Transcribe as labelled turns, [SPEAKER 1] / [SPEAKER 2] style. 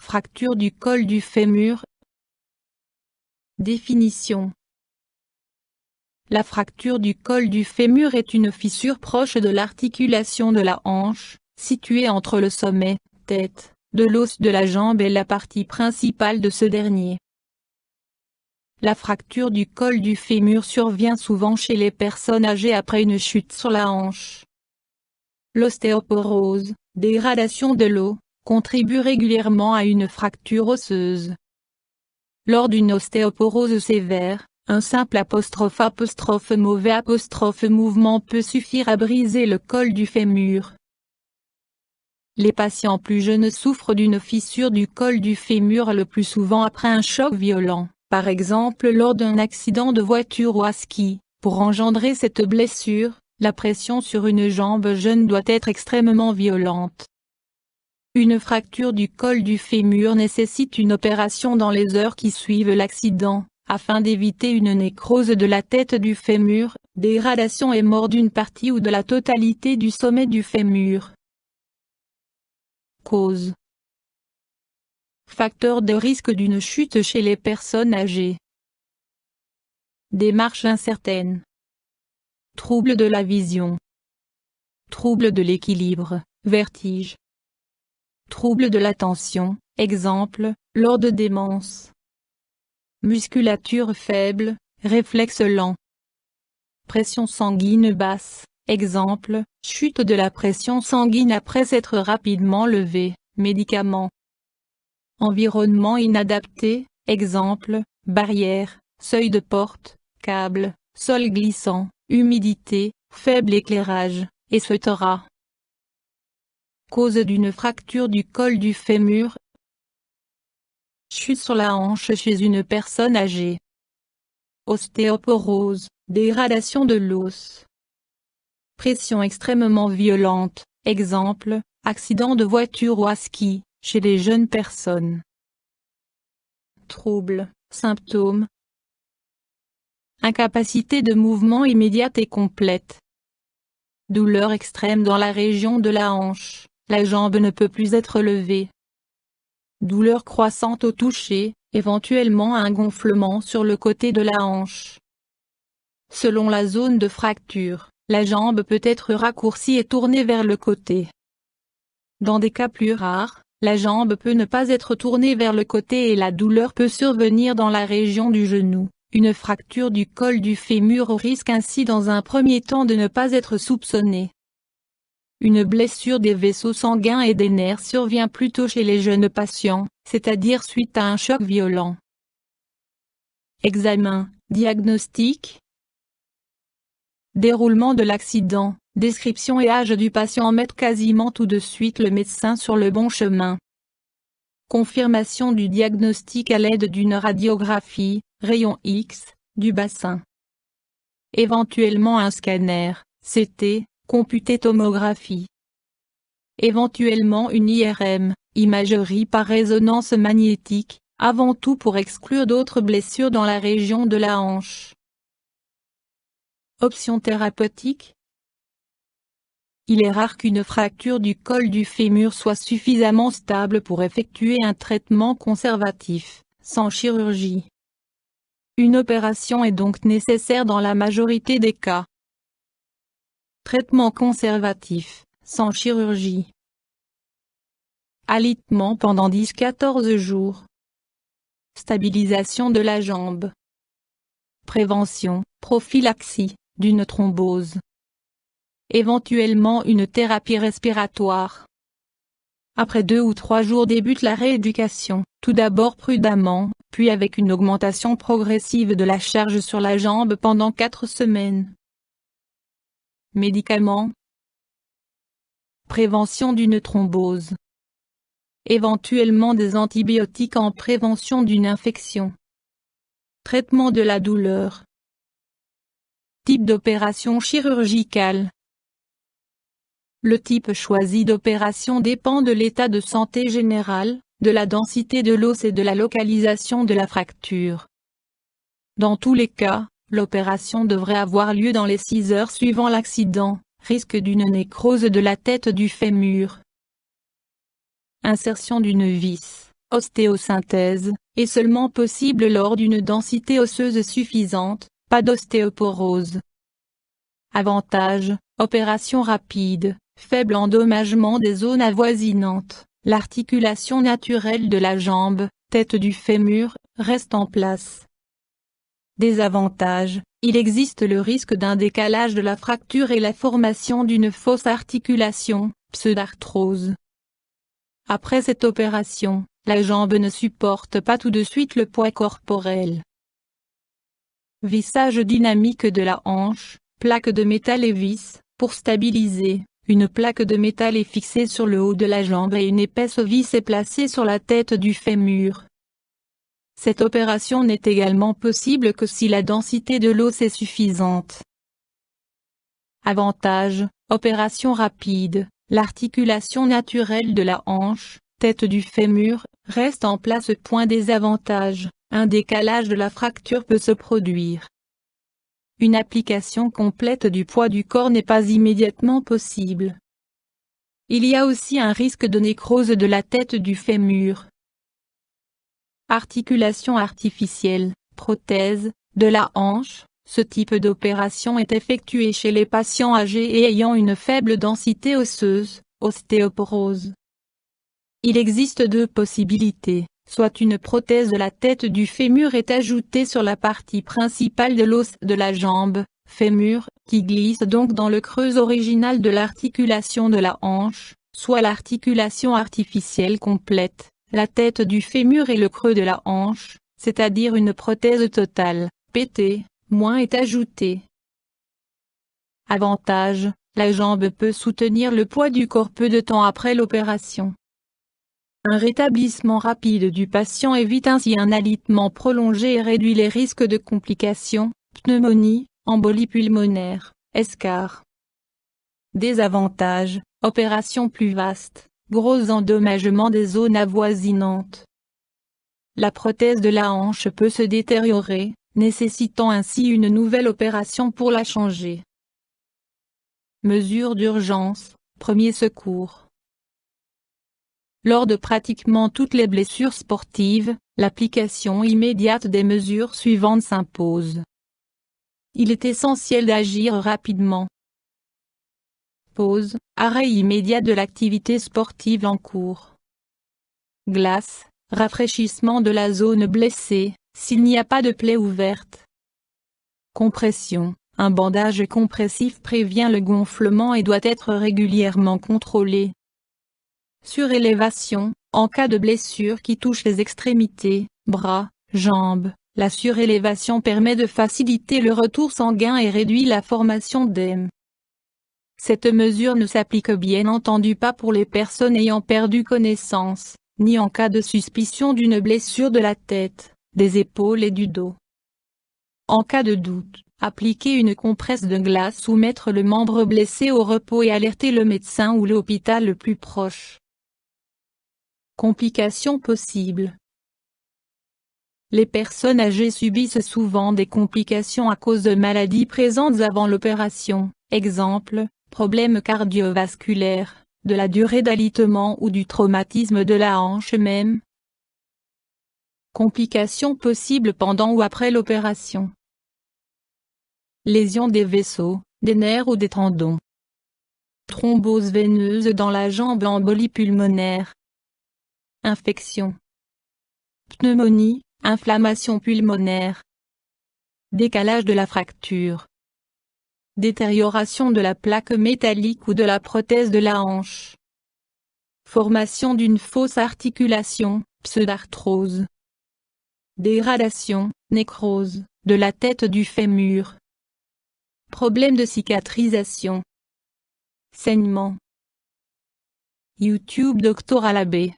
[SPEAKER 1] Fracture du col du fémur. Définition. La fracture du col du fémur est une fissure proche de l'articulation de la hanche, située entre le sommet, tête, de l'os de la jambe et la partie principale de ce dernier. La fracture du col du fémur survient souvent chez les personnes âgées après une chute sur la hanche. L'ostéoporose, dégradation de l'os, contribue régulièrement à une fracture osseuse. Lors d'une ostéoporose sévère, un simple mauvais mouvement peut suffire à briser le col du fémur. Les patients plus jeunes souffrent d'une fissure du col du fémur le plus souvent après un choc violent, par exemple lors d'un accident de voiture ou à ski. Pour engendrer cette blessure, la pression sur une jambe jeune doit être extrêmement violente. Une fracture du col du fémur nécessite une opération dans les heures qui suivent l'accident, afin d'éviter une nécrose de la tête du fémur, dégradation et mort d'une partie ou de la totalité du sommet du fémur. Cause. Facteur de risque d'une chute chez les personnes âgées. Démarche incertaine. Trouble de la vision. Trouble de l'équilibre, vertige. Trouble de l'attention, exemple, lors de démence. Musculature faible, réflexe lent. Pression sanguine basse, exemple, chute de la pression sanguine après s'être rapidement levé, médicaments. Environnement inadapté, exemple, barrière, seuil de porte, câble, sol glissant, humidité, faible éclairage, etc. Cause d'une fracture du col du fémur. Chute sur la hanche chez une personne âgée. Ostéoporose, dégradation de l'os. Pression extrêmement violente, exemple, accident de voiture ou à ski, chez les jeunes personnes. Troubles, symptômes. Incapacité de mouvement immédiate et complète. Douleur extrême dans la région de la hanche, la jambe ne peut plus être levée. Douleur croissante au toucher, éventuellement un gonflement sur le côté de la hanche. Selon la zone de fracture, la jambe peut être raccourcie et tournée vers le côté. Dans des cas plus rares, la jambe peut ne pas être tournée vers le côté et la douleur peut survenir dans la région du genou. Une fracture du col du fémur risque ainsi dans un premier temps de ne pas être soupçonnée. Une blessure des vaisseaux sanguins et des nerfs survient plutôt chez les jeunes patients, c'est-à-dire suite à un choc violent. Examen, diagnostic. Déroulement de l'accident, description et âge du patient mettent quasiment tout de suite le médecin sur le bon chemin. Confirmation du diagnostic à l'aide d'une radiographie, rayon X, du bassin. Éventuellement un scanner, CT, computé tomographie. Éventuellement une IRM, imagerie par résonance magnétique, avant tout pour exclure d'autres blessures dans la région de la hanche. Option thérapeutique. Il est rare qu'une fracture du col du fémur soit suffisamment stable pour effectuer un traitement conservatif, sans chirurgie. Une opération est donc nécessaire dans la majorité des cas. Traitement conservatif, sans chirurgie. Alitement pendant 10-14 jours. Stabilisation de la jambe. Prévention, prophylaxie, d'une thrombose. Éventuellement une thérapie respiratoire. Après 2 ou 3 jours débute la rééducation, tout d'abord prudemment, puis avec une augmentation progressive de la charge sur la jambe pendant 4 semaines. Médicaments. Prévention d'une thrombose. Éventuellement des antibiotiques en prévention d'une infection. Traitement de la douleur. Type d'opération chirurgicale. Le type choisi d'opération dépend de l'état de santé général, de la densité de l'os et de la localisation de la fracture. Dans tous les cas, l'opération devrait avoir lieu dans les 6 heures suivant l'accident, risque d'une nécrose de la tête du fémur. Insertion d'une vis, ostéosynthèse, est seulement possible lors d'une densité osseuse suffisante, pas d'ostéoporose. Avantages: opération rapide, faible endommagement des zones avoisinantes, l'articulation naturelle de la jambe, tête du fémur, reste en place. Désavantages: il existe le risque d'un décalage de la fracture et la formation d'une fausse articulation, pseudarthrose. Après cette opération, la jambe ne supporte pas tout de suite le poids corporel. Vissage dynamique de la hanche, plaque de métal et vis, pour stabiliser. Une plaque de métal est fixée sur le haut de la jambe et une épaisse vis est placée sur la tête du fémur. Cette opération n'est également possible que si la densité de l'os est suffisante. Avantages: opération rapide, l'articulation naturelle de la hanche, tête du fémur, reste en place. Point désavantage: un décalage de la fracture peut se produire. Une application complète du poids du corps n'est pas immédiatement possible. Il y a aussi un risque de nécrose de la tête du fémur. Articulation artificielle, prothèse, de la hanche. Ce type d'opération est effectué chez les patients âgés et ayant une faible densité osseuse, ostéoporose. Il existe deux possibilités, soit une prothèse de la tête du fémur est ajoutée sur la partie principale de l'os de la jambe, fémur, qui glisse donc dans le creux original de l'articulation de la hanche, soit l'articulation artificielle complète, la tête du fémur et le creux de la hanche, c'est-à-dire une prothèse totale, PT, est ajoutée. Avantage: la jambe peut soutenir le poids du corps peu de temps après l'opération. Un rétablissement rapide du patient évite ainsi un alitement prolongé et réduit les risques de complications, pneumonie, embolie pulmonaire, escarre. Désavantages: opération plus vaste, gros endommagement des zones avoisinantes. La prothèse de la hanche peut se détériorer, nécessitant ainsi une nouvelle opération pour la changer. Mesures d'urgence, premiers secours. Lors de pratiquement toutes les blessures sportives, l'application immédiate des mesures suivantes s'impose. Il est essentiel d'agir rapidement. Pause, arrêt immédiat de l'activité sportive en cours. Glace, rafraîchissement de la zone blessée, s'il n'y a pas de plaie ouverte. Compression, un bandage compressif prévient le gonflement et doit être régulièrement contrôlé. Surélévation, en cas de blessure qui touche les extrémités, bras, jambes, la surélévation permet de faciliter le retour sanguin et réduit la formation d'œdème. Cette mesure ne s'applique bien entendu pas pour les personnes ayant perdu connaissance, ni en cas de suspicion d'une blessure de la tête, des épaules et du dos. En cas de doute, appliquer une compresse de glace ou mettre le membre blessé au repos et alerter le médecin ou l'hôpital le plus proche. Complications possibles. Les personnes âgées subissent souvent des complications à cause de maladies présentes avant l'opération, exemple, problèmes cardiovasculaires, de la durée d'alitement ou du traumatisme de la hanche même. Complications possibles pendant ou après l'opération. Lésions des vaisseaux, des nerfs ou des tendons. Thrombose veineuse dans la jambe, embolie pulmonaire. Infection. Pneumonie, inflammation pulmonaire. Décalage de la fracture. Détérioration de la plaque métallique ou de la prothèse de la hanche. Formation d'une fausse articulation, pseudarthrose. Dégradation, nécrose, de la tête du fémur. Problème de cicatrisation. Saignement. YouTube Docteur Alabé.